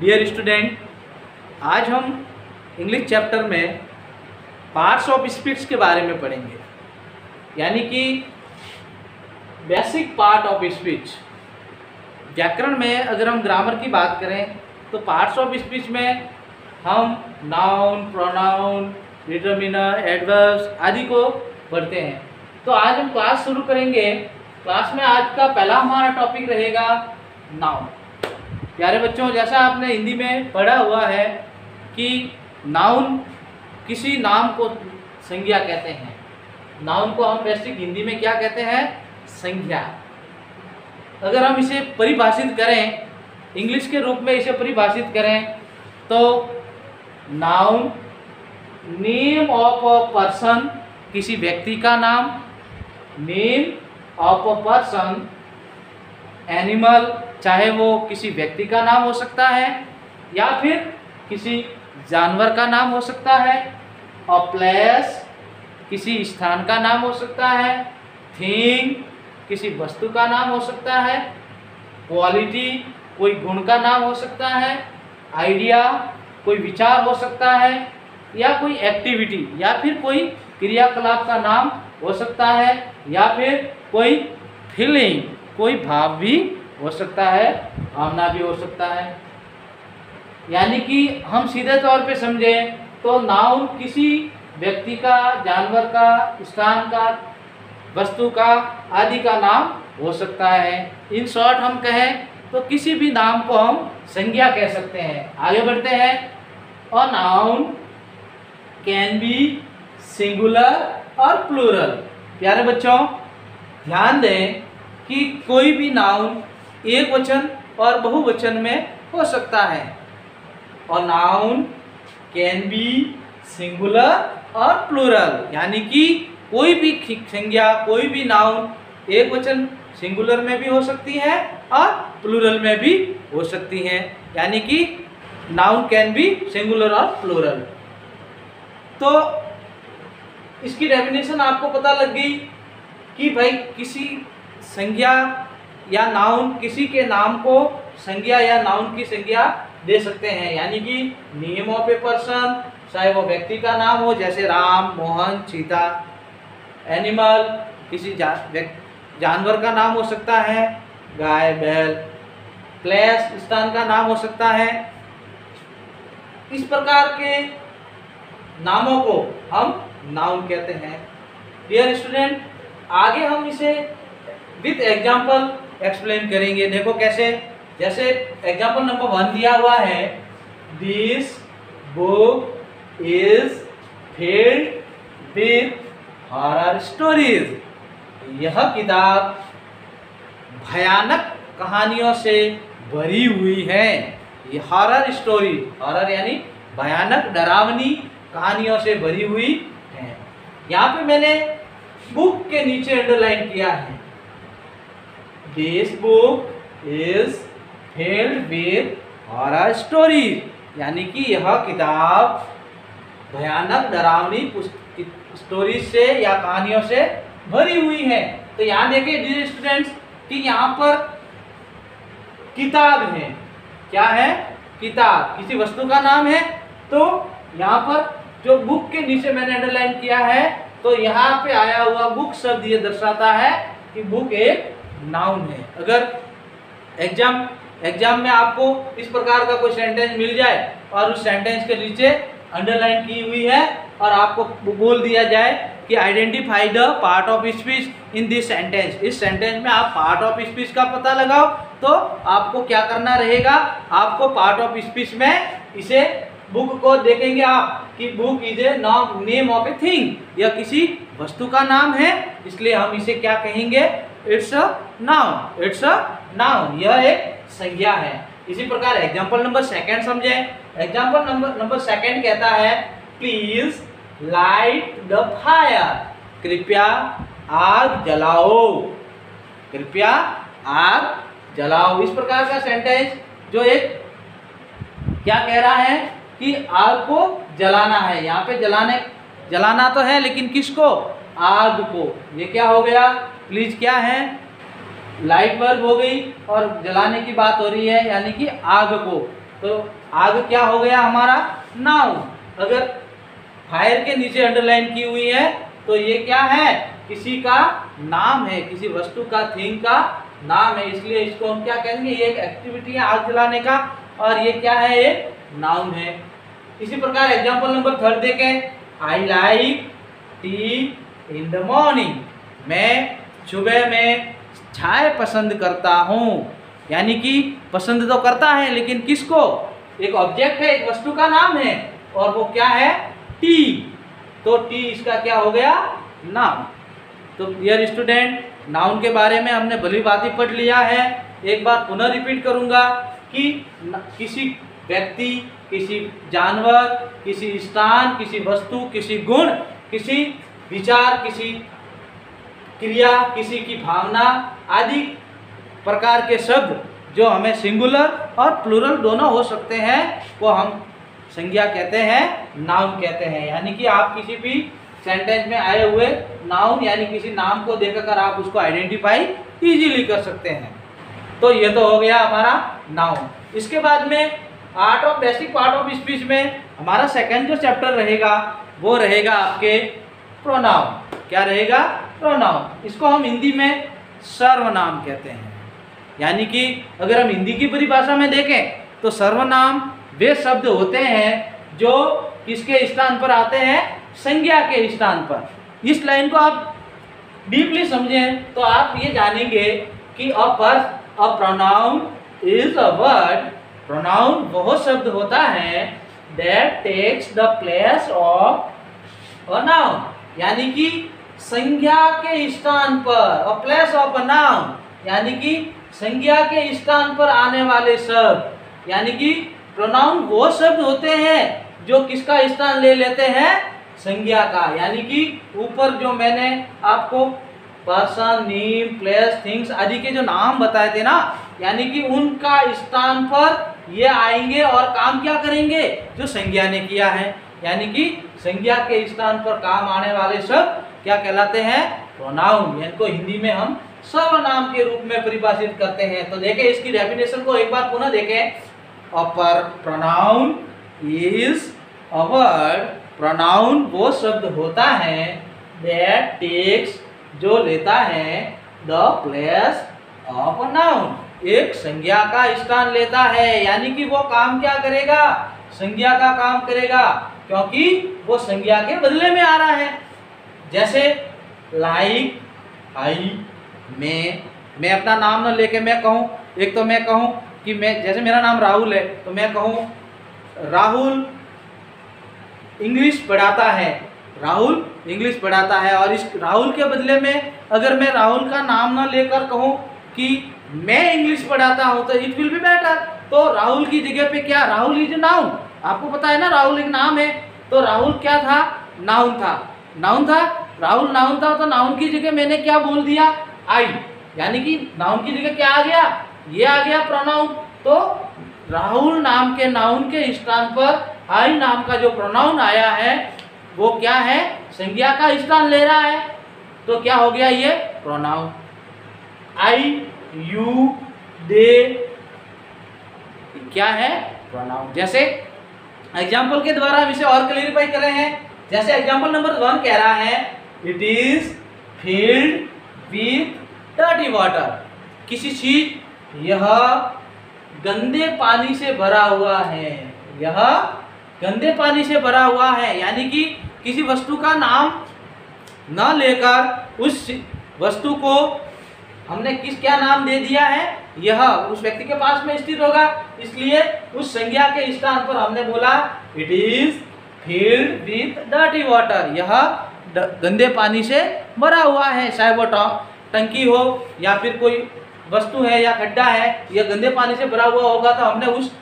Dear student, आज हम English chapter में पार्ट्स ऑफ स्पीच के बारे में पढ़ेंगे, यानी कि बेसिक पार्ट ऑफ स्पीच। व्याकरण में अगर हम ग्रामर की बात करें तो पार्ट्स ऑफ स्पीच में हम नाउन, प्रोनाउन, डिटर्मिनर, एडवर्ब्स आदि को पढ़ते हैं। तो आज हम क्लास शुरू करेंगे। क्लास में आज का पहला हमारा टॉपिक रहेगा नाउन। प्यारे बच्चों, जैसा आपने हिंदी में पढ़ा हुआ है कि नाउन किसी नाम को संज्ञा कहते हैं। नाउन को हम बेसिक हिंदी में क्या कहते हैं? संज्ञा। अगर हम इसे परिभाषित करें, इंग्लिश के रूप में इसे परिभाषित करें तो noun name of a person, किसी व्यक्ति का नाम, name of a person, animal, चाहे वो किसी व्यक्ति का नाम हो सकता है या फिर किसी जानवर का नाम हो सकता है, और प्लेस, किसी स्थान का नाम हो सकता है, थिंग, किसी वस्तु का नाम हो सकता है, क्वालिटी, कोई गुण का नाम हो सकता है, आइडिया, कोई विचार हो सकता है, या कोई एक्टिविटी या फिर कोई क्रियाकलाप का नाम हो सकता है, या फिर कोई फीलिंग, कोई भाव भी हो सकता है, भावना भी हो सकता है। यानी कि हम सीधे तौर पे समझें तो नाउन किसी व्यक्ति का, जानवर का, स्थान का, वस्तु का आदि का नाम हो सकता है। इन शॉर्ट हम कहें तो किसी भी नाम को हम संज्ञा कह सकते हैं। आगे बढ़ते हैं। और नाउन कैन बी सिंगुलर और प्लूरल। प्यारे बच्चों, ध्यान दें कि कोई भी नाउन एक वचन और बहुवचन में हो सकता है। और नाउन कैन बी सिंगुलर और प्लूरल, यानी कि कोई भी संज्ञा, कोई भी नाउन एक वचन सिंगुलर में भी हो सकती है और प्लूरल में भी हो सकती है। यानी कि नाउन कैन बी सिंगुलर और प्लूरल। तो इसकी डेफिनेशन आपको पता लग गई कि भाई किसी संज्ञा या नाउन, किसी के नाम को संज्ञा या नाउन की संज्ञा दे सकते हैं। यानी कि नेम ऑफ ए पर्सन, चाहे वो व्यक्ति का नाम हो जैसे राम, मोहन, सीता। एनिमल, किसी जानवर का नाम हो सकता है, गाय, बैल। प्लेस, स्थान का नाम हो सकता है। इस प्रकार के नामों को हम नाउन कहते हैं। डियर स्टूडेंट, आगे हम इसे विथ एग्जाम्पल एक्सप्लेन करेंगे। देखो कैसे, जैसे एग्जाम्पल नंबर 1 दिया हुआ है, this book is filled with horror stories. यह किताब भयानक कहानियों से भरी हुई है। ये हॉरर स्टोरी, हॉरर यानी भयानक, डरावनी कहानियों से भरी हुई है। यहाँ पे मैंने बुक के नीचे अंडरलाइन किया है, this book is filled with horror story, यानी कि यह किताब भयानक, डरावनी स्टोरी से या कहानियों से भरी हुई है। तो यहाँ देखिए डियर स्टूडेंट्स कि यहाँ पर किताब है। क्या है? किताब, किसी वस्तु का नाम है। तो यहाँ पर जो बुक के नीचे मैंने अंडरलाइन किया है, तो यहाँ पे आया हुआ बुक शब्द ये दर्शाता है कि बुक एक नाउन है। अगर एग्जाम में आपको इस प्रकार का कोई सेंटेंस मिल जाए और उस सेंटेंस के नीचे अंडरलाइन की हुई है और आपको बोल दिया जाए कि identify the part of speech in this sentence, इस सेंटेंस में आप पार्ट ऑफ स्पीच का पता लगाओ, तो आपको क्या करना रहेगा? आपको पार्ट ऑफ स्पीच में इसे बुक को देखेंगे आप कि book is a name of a thing, यह किसी वस्तु का नाम है, इसलिए हम इसे क्या कहेंगे? It's a noun, it's a noun, यह एक संज्ञा है। इसी प्रकार एग्जाम्पल नंबर 2 समझे। एग्जाम्पल नंबर 2 कहता है, प्लीज लाइट द फायर, कृपया आग जलाओ, कृपया आग जलाओ। इस प्रकार का सेंटेंस जो एक क्या कह रहा है कि आग को जलाना है। यहाँ पे जलाना तो है, लेकिन किसको? आग को। ये क्या हो गया? प्लीज क्या है? लाइट बल्ब हो गई और जलाने की बात हो रही है, यानी कि आग को। तो आग क्या हो गया हमारा? नाउन। अगर फायर के नीचे अंडरलाइन की हुई है तो ये क्या है? किसी का नाम है, किसी वस्तु का, थिंग का नाम है, इसलिए इसको हम क्या कहेंगे? ये एक एक्टिविटी है आग जलाने का, और ये क्या है? एक नाउन है। इसी प्रकार एग्जांपल नंबर 3 देखें। I like T in the morning. मैं सुबह में चाय पसंद करता हूँ। यानी कि पसंद तो करता है, लेकिन किसको? एक ऑब्जेक्ट है, एक वस्तु का नाम है, और वो क्या है? टी। तो टी इसका क्या हो गया? नाउन। तो डियर स्टूडेंट, नाउन के बारे में हमने भली भांति पढ़ लिया है। एक बार पुनः रिपीट करूंगा कि किसी व्यक्ति, किसी जानवर, किसी स्थान, किसी वस्तु, किसी गुण, किसी विचार, किसी क्रिया, किसी की भावना आदि प्रकार के शब्द जो हमें सिंगुलर और प्लूरल दोनों हो सकते हैं, वो हम संज्ञा कहते हैं, नाउन कहते हैं। यानी कि आप किसी भी सेंटेंस में आए हुए नाउन यानी किसी नाम को देखकर आप उसको आइडेंटिफाई इजीली कर सकते हैं। तो ये तो हो गया हमारा नाउन। इसके बाद में art of basic part of speech में हमारा सेकंड जो चैप्टर रहेगा वो रहेगा आपके प्रोनाउन। क्या रहेगा? प्रोनाउन। इसको हम हिंदी में सर्वनाम कहते हैं। यानी कि अगर हम हिंदी की परिभाषा में देखें तो सर्वनाम वे शब्द होते हैं जो किसके स्थान पर आते हैं? संज्ञा के स्थान पर। इस लाइन को आप डीपली समझें तो आप ये जानेंगे कि a pronoun is a word. Pronoun वह शब्द होता है that takes the place of a noun. यानी कि संज्ञा के स्थान पर, a place of a noun, यानी कि संज्ञा के स्थान पर आने वाले शब्द। यानी कि प्रोनाउन वो शब्द होते हैं जो किसका स्थान ले लेते हैं? संज्ञा का। यानी कि ऊपर जो मैंने आपको पर्सन, नेम, प्लेस, थिंग्स आदि के जो नाम बताए थे ना, यानी कि उनका स्थान पर ये आएंगे और काम क्या करेंगे? जो संज्ञा ने किया है। यानी कि संज्ञा के स्थान पर काम आने वाले शब्द क्या कहलाते हैं? प्रोनाउन। इनको हिंदी में हम सर्वनाम के रूप में परिभाषित करते हैं। तो देखें इसकी डेफिनेशन को एक बार पुनः देखें। अ pronoun is a word. Pronoun वो शब्द होता है दैट टेक्स, जो लेता है, the place of a noun, एक संज्ञा का स्थान लेता है। यानी कि वो काम क्या करेगा? संज्ञा का काम करेगा, क्योंकि वो संज्ञा के बदले में आ रहा है। जैसे लाइक, आई, मैं अपना नाम न लेके मैं कहूँ, एक तो मैं कहूँ कि मैं, जैसे मेरा नाम राहुल है तो मैं कहूँ राहुल इंग्लिश पढ़ाता है, राहुल इंग्लिश पढ़ाता है। और इस राहुल के बदले में अगर मैं राहुल का नाम न लेकर कहूँ कि मैं इंग्लिश पढ़ाता हूँ तो इट विल बी बेटर। तो राहुल की जगह पे क्या? Rahul is noun. आपको पता है ना राहुल एक नाम है, तो राहुल क्या था? नाउन था। नाउन था, राहुल नाउन था, तो नाउन की जगह मैंने क्या बोल दिया? आई। यानी कि नाउन की जगह क्या आ गया? ये आ गया प्रोनाउन। तो राहुल नाम के नाउन के स्थान पर आई नाम का जो प्रोनाउन आया है वो क्या है? संज्ञा का स्थान ले रहा है। तो क्या हो गया? ये प्रोनाउन। आई, यू, दे क्या है? प्रोनाउन। जैसे एग्जाम्पल के द्वारा हम इसे और क्लियरिफाई कर रहे हैं। जैसे एग्जाम्पल नंबर 1 कह रहा है it is filled with dirty water. किसी चीज, यह गंदे पानी से भरा हुआ है, यह गंदे पानी से भरा हुआ है। यानी कि किसी वस्तु का नाम न लेकर उस वस्तु को हमने क्या नाम दे दिया है? यह उस व्यक्ति के पास में स्थित होगा, इसलिए उस संज्ञा के स्थान पर हमने बोला it is filled with dirty water. यह गंदे पानी से भरा हुआ है। चाहे वो टंकी हो या फिर कोई वस्तु है या खड्डा है, यह गंदे पानी से भरा हुआ होगा, तो हमने उस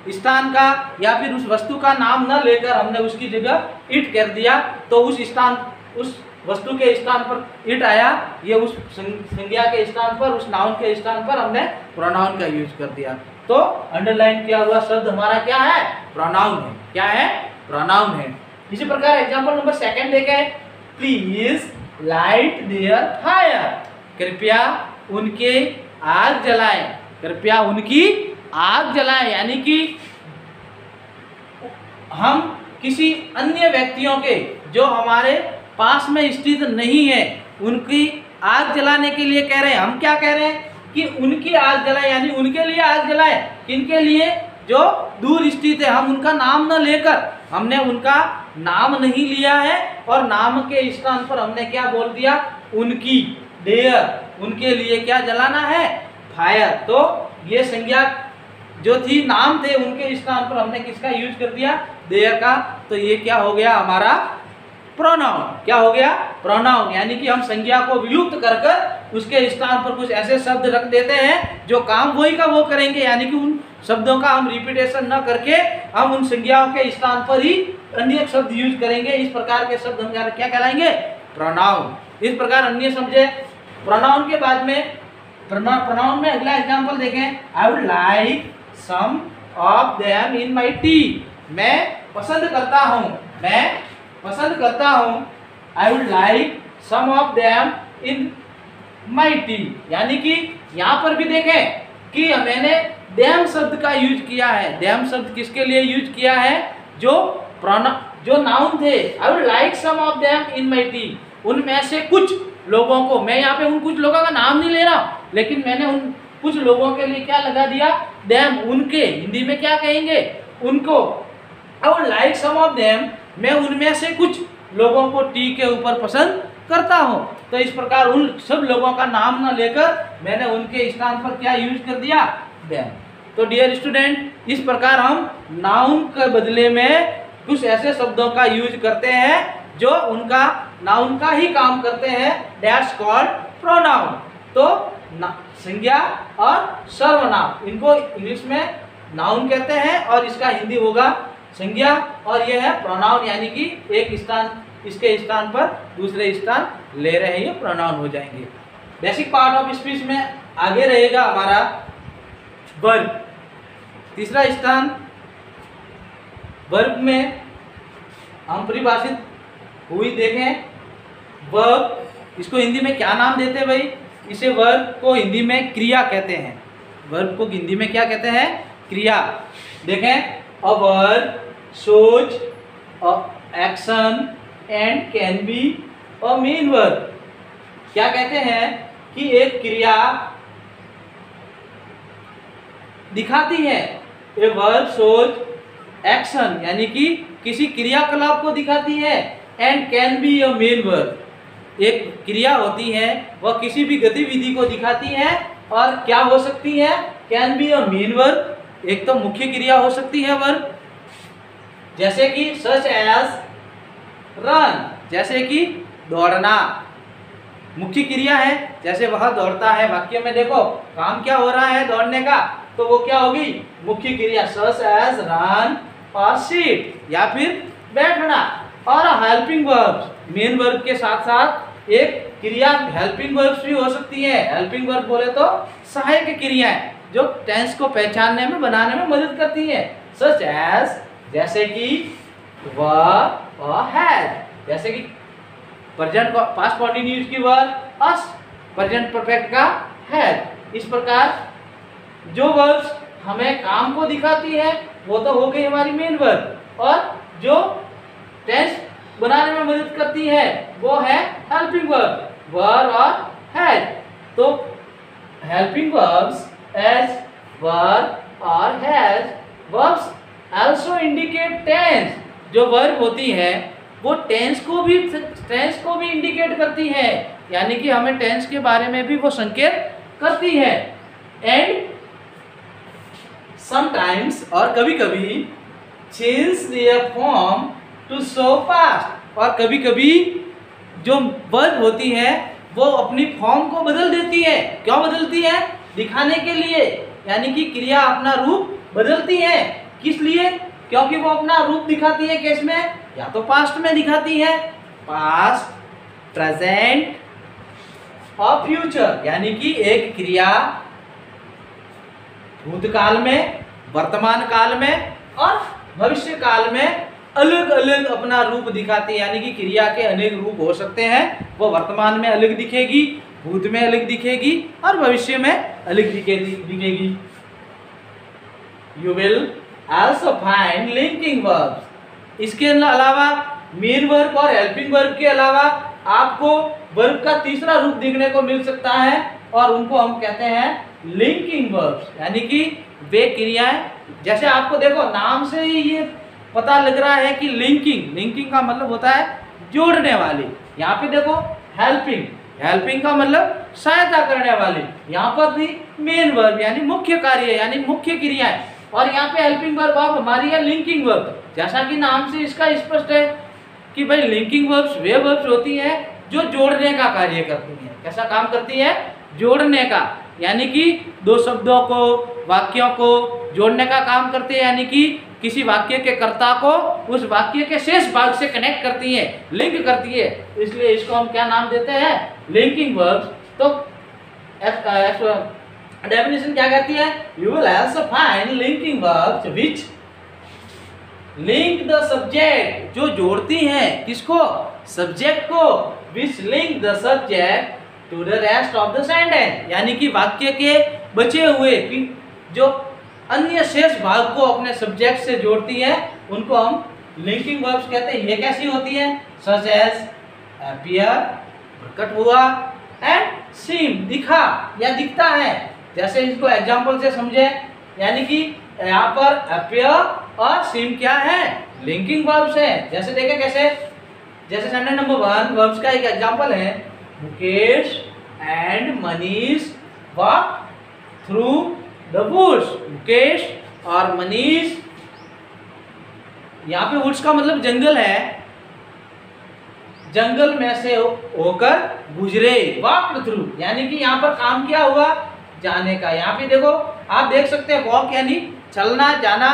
स्थान का या फिर उस वस्तु का नाम न लेकर हमने उसकी जगह इट कर दिया। तो उस स्थान, उस वस्तु के स्थान पर इट आया, ये उस संज्ञा के स्थान पर, उस नाउन के स्थान पर हमने प्रोनाउन का यूज कर दिया। तो अंडरलाइन किया हुआ शब्द हमारा क्या है? प्रोनाउन है। क्या है? प्रोनाउन है। इसी प्रकार एग्जांपल नंबर 2 देखें। Please light their fire. कृपया उनके आग जलाएं। कृपया उनकी आग जलाएं, यानी कि हम किसी अन्य व्यक्तियों के जो हमारे पास में स्थित नहीं है उनकी आग जलाने के लिए कह रहे हैं। हम क्या कह रहे हैं कि उनकी आग जलाएं, यानी उनके लिए आग जलाएं। किनके लिए? जो दूर स्थित है। हम उनका नाम न लेकर, हमने उनका नाम नहीं लिया है और नाम के स्थान पर हमने क्या बोल दिया? उनकी, देयर, उनके लिए क्या जलाना है? फायर। तो ये संज्ञा जो थी, नाम थे, उनके स्थान पर हमने किसका यूज कर दिया? देयर का। तो ये क्या हो गया हमारा? प्रोनाउन। क्या हो गया? प्रोनाउन। यानी कि हम संज्ञा को विलुप्त कर कर उसके स्थान पर कुछ ऐसे शब्द रख देते हैं जो काम वही का वो करेंगे, यानी कि उन शब्दों का हम रिपीटेशन न करके हम उन संज्ञाओं के स्थान पर ही अन्य शब्द यूज करेंगे। इस प्रकार के शब्द हम क्या कहलाएंगे? प्रोनाउन। इस प्रकार अन्य समझे। प्रोनाउन के बाद में प्रोनाउन में अगला एग्जांपल देखें। I would like some of them in my tea. मैं पसंद करता हूँ, मैं पसंद करता हूँ। I would like some of them in my tea, यानी कि यहाँ पर भी देखें कि मैंने देम शब्द का यूज किया है। देम शब्द किसके लिए यूज किया है? जो नाउन थे। I would like some of them in my tea, उनमें से कुछ लोगों को। मैं यहाँ पे उन कुछ लोगों का नाम नहीं ले रहा हूँ, लेकिन मैंने उन कुछ लोगों के लिए क्या लगा दिया? देम। उनके हिंदी में क्या कहेंगे? उनको। I would like some of them, मैं उनमें से कुछ लोगों को टी के ऊपर पसंद करता हूँ। तो इस प्रकार उन सब लोगों का नाम ना लेकर मैंने उनके स्थान पर क्या यूज कर दिया? देम। तो डियर स्टूडेंट, इस प्रकार हम नाउन के बदले में कुछ ऐसे शब्दों का यूज करते हैं जो उनका नाउन का ही काम करते हैं। That's called pronoun. तो संज्ञा और सर्वनाम, इनको इंग्लिश में नाउन कहते हैं और इसका हिंदी होगा संज्ञा, और यह है प्रोनाउन, यानी कि एक स्थान, इसके स्थान पर दूसरे स्थान ले रहे हैं, ये प्रोनाउन हो जाएंगे। बेसिक पार्ट ऑफ स्पीच में आगे रहेगा हमारा वर्ब। तीसरा स्थान वर्ब में हम परिभाषित हुई देखें। वर्ब, इसको हिंदी में क्या नाम देते हैं भाई? इसे वर्ब को हिंदी में क्रिया कहते हैं। वर्ब को हिंदी में क्या कहते हैं? क्रिया। देखें, a verb shows action and can be a main verb। क्या कहते हैं कि एक क्रिया दिखाती है। ए वर्ब shows action, यानी कि किसी क्रियाकलाप को दिखाती है। And can be a main verb, एक क्रिया होती है वह किसी भी गतिविधि को दिखाती है और क्या हो सकती है? Can be a main verb, एक तो मुख्य क्रिया हो सकती है वर्ब, जैसे कि सच एज रन, जैसे कि दौड़ना मुख्य क्रिया है। जैसे वह दौड़ता है, वाक्य में देखो काम क्या हो रहा है? दौड़ने का, तो वो क्या होगी? मुख्य क्रिया। सच एज रन और सिट, या फिर बैठना। और हेल्पिंग वर्ब्स, मेन वर्ब के साथ साथ एक क्रिया हेल्पिंग वर्ब्स भी हो सकती है। हेल्पिंग वर्ब बोले तो सहायक क्रियाएं जो टेंस को पहचानने में, बनाने में मदद करती है। सच एज, जैसे कि वह और हैज, जैसे कि प्रेजेंट पास्ट कंटिन्यूअस की वर्ब अस, प्रेजेंट परफेक्ट का हैज। इस प्रकार जो वर्ब्स हमें काम को दिखाती है वो तो हो गई हमारी मेन वर्ब, और जो टेंस बनाने में मदद करती है वो है हेल्पिंग वर्ब, वर और हैज। तो हेल्पिंग वर्ब्स एज, वर और has. Verbs also indicate tense, जो वर्ब होती है वो टेंस को भी इंडिकेट करती है, यानी कि हमें टेंस के बारे में भी वो संकेत करती है। एंड समटाइम्स, और कभी कभी, change their form to show past, और कभी कभी जो वर्ब होती है वो अपनी फॉर्म को बदल देती है। क्यों बदलती है? दिखाने के लिए, यानी कि क्रिया अपना रूप बदलती है। किस लिए? क्योंकि वो अपना रूप दिखाती है किस में? या तो पास्ट में दिखाती है, पास्ट, प्रेजेंट और फ्यूचर, यानी कि एक क्रिया भूतकाल में, वर्तमान काल में और भविष्य काल में अलग अलग अपना रूप दिखाती है। यानी कि क्रिया के अनेक रूप हो सकते हैं। वो वर्तमान में अलग दिखेगी, भूत में अलग दिखेगी और भविष्य में अलग दिखेगी। you will also find linking verbs। इसके अलावा मेन वर्ब और हेल्पिंग वर्ब के अलावा आपको वर्ब का तीसरा रूप देखने को मिल सकता है और उनको हम कहते हैं लिंकिंग वर्ब्स, यानी कि वे क्रियाएं, जैसे आपको देखो नाम से ही ये पता लग रहा है कि लिंकिंग का मतलब होता है जोड़ने वाली। यहाँ पे देखो हेल्पिंग का मतलब सहायता करने वाली। यहाँ पर भी मेन वर्ब यानी मुख्य कार्य यानी मुख्य क्रियाएं, और यहाँ पे हेल्पिंग वर्ब अब हमारी है लिंकिंग वर्ब। जैसा कि नाम से इसका स्पष्ट है कि भाई लिंकिंग वर्ब्स वे वर्ब्स होती हैं जो जोड़ने का कार्य करती हैं। कैसा काम करती है? जोड़ने का, यानी कि दो शब्दों को, वाक्यों को जोड़ने का काम करती है, यानी कि किसी वाक्य के कर्ता को उस वाक्य के शेष भाग से कनेक्ट करती है, लिंक करती है, इसलिए इसको हम क्या नाम देते हैं? Linking verbs. तो डेफिनेशन क्या कहती है? You will also find linking verbs which link the subject, जो जोड़ती हैं किसको? सब्जेक्ट को। Which link the subject to the rest of the sentence, यानी कि वाक्य के बचे हुए जो अन्य शेष भाग को अपने सब्जेक्ट से जोड़ती है, उनको हम लिंकिंग वर्ब्स कहते हैं। ये कैसी होती है? सच एज अपीयर, प्रकट हुआ, एंड सीम, दिखा या दिखता है। जैसे इसको एग्जांपल से समझे, यानी कि यहाँ पर अपीयर और सीम क्या है? लिंकिंग वर्ब्स है। जैसे देखें कैसे, जैसे सेंटेंस नंबर 1 वर्ब्स का एक एग्जांपल है, Mukesh and Manish walk through the woods. Mukesh और मनीष, यहाँ पे वुड्स का मतलब जंगल है, जंगल में से होकर गुजरे, वॉक थ्रू, यानी कि यहाँ पर काम क्या हुआ? जाने का। यहाँ पे देखो आप देख सकते हैं वॉक यानी चलना, जाना,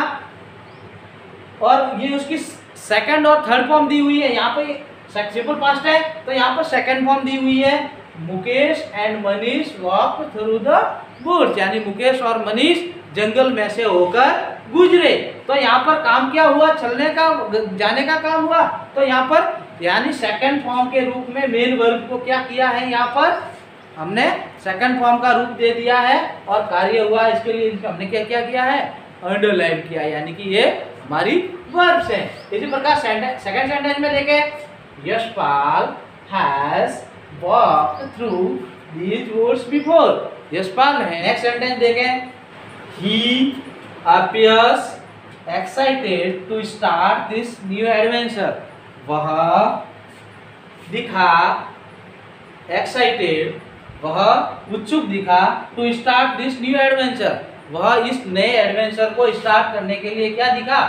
और ये उसकी सेकंड और थर्ड फॉर्म दी हुई है। यहाँ पे सिंपल पास्ट है तो यहाँ पर सेकंड फॉर्म दी हुई है, Mukesh and Manish walk through the woods, यानी मुकेश और मनीष जंगल में से होकर गुजरे। तो यहाँ पर काम क्या हुआ? चलने का, जाने का काम हुआ। तो यहाँ पर यानी सेकंड फॉर्म के रूप में मेन वर्ब को क्या किया है? यहाँ पर हमने सेकंड फॉर्म का रूप दे दिया है और कार्य हुआ, इसके लिए हमने क्या क्या किया है? अंडरलाइन किया, यानी कि ये हमारी वर्ब्स हैं। इसी प्रकार सेकंड सेंटेंस में देखें, Yashpal has walked through these woods before. Yashpal है। नेक्स्ट सेंटेंस देखें, he appears excited to start this new adventure. वह दिखा, एक्साइटेड, वह उत्सुक दिखा, to start this new adventure, वह इस नए एडवेंचर को स्टार्ट करने के लिए क्या दिखा?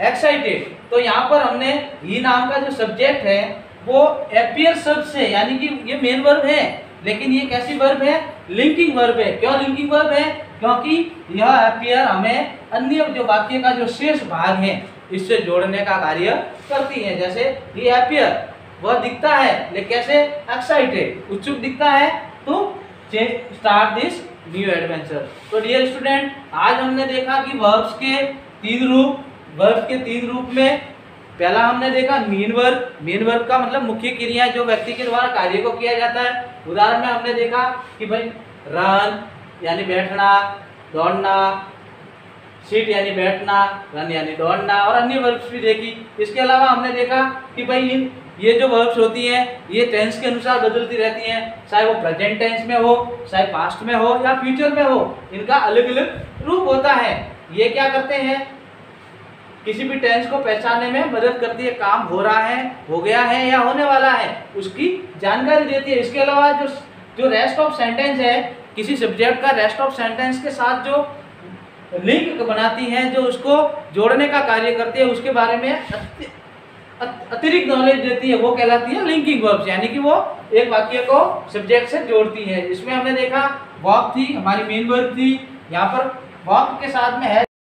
एक्साइटेड। तो यहाँ पर हमने ही नाम का जो सब्जेक्ट है वो अपीयर शब्द से, यानी कि ये मेन वर्ब है, लेकिन ये कैसी वर्ब है? लिंकिंग वर्ब है। क्यों लिंकिंग वर्ब है? क्योंकि यह अपीयर हमें अन्य जो वाक्य का जो शेष भाग है इससे जोड़ने का कार्य करती है। जैसे ये अपीयर, वह दिखता है, लेकिन कैसे? एक्साइटेड, उत्सुक दिखता है तो स्टार्ट दिस न्यू एडवेंचर। तो डियर स्टूडेंट, आज हमने देखा कि वर्ब्स के तीन रूप में पहला हमने देखा मेन वर्ब का मतलब मुख्य क्रिया जो व्यक्ति के द्वारा कार्य को किया जाता है। उदाहरण में हमने देखा कि भाई रन यानी बैठना, दौड़ना, सीट यानी बैठना, रन यानी दौड़ना, और अन्य वर्ब्स भी देखी। इसके अलावा हमने देखा कि भाई ये जो वर्ब्स होती हैं ये टेंस के अनुसार बदलती रहती हैं, चाहे वो प्रेजेंट टेंस में हो, चाहे पास्ट में हो या फ्यूचर में हो, इनका अलग अलग रूप होता है। ये क्या करते हैं? किसी भी टेंस को पहचानने में मदद करती है, काम हो रहा है, हो गया है या होने वाला है, उसकी जानकारी देती है। इसके अलावा जो रेस्ट ऑफ सेंटेंस है, किसी सब्जेक्ट का रेस्ट ऑफ सेंटेंस के साथ जो लिंक बनाती है, जो उसको जोड़ने का कार्य करती है, उसके बारे में अतिरिक्त नॉलेज देती है, वो कहलाती है लिंकिंग वर्ब्स, यानी कि वो एक वाक्य को सब्जेक्ट से जोड़ती है। इसमें हमने देखा वॉक थी, हमारी मेन वर्ब थी, यहाँ पर वॉक के साथ में है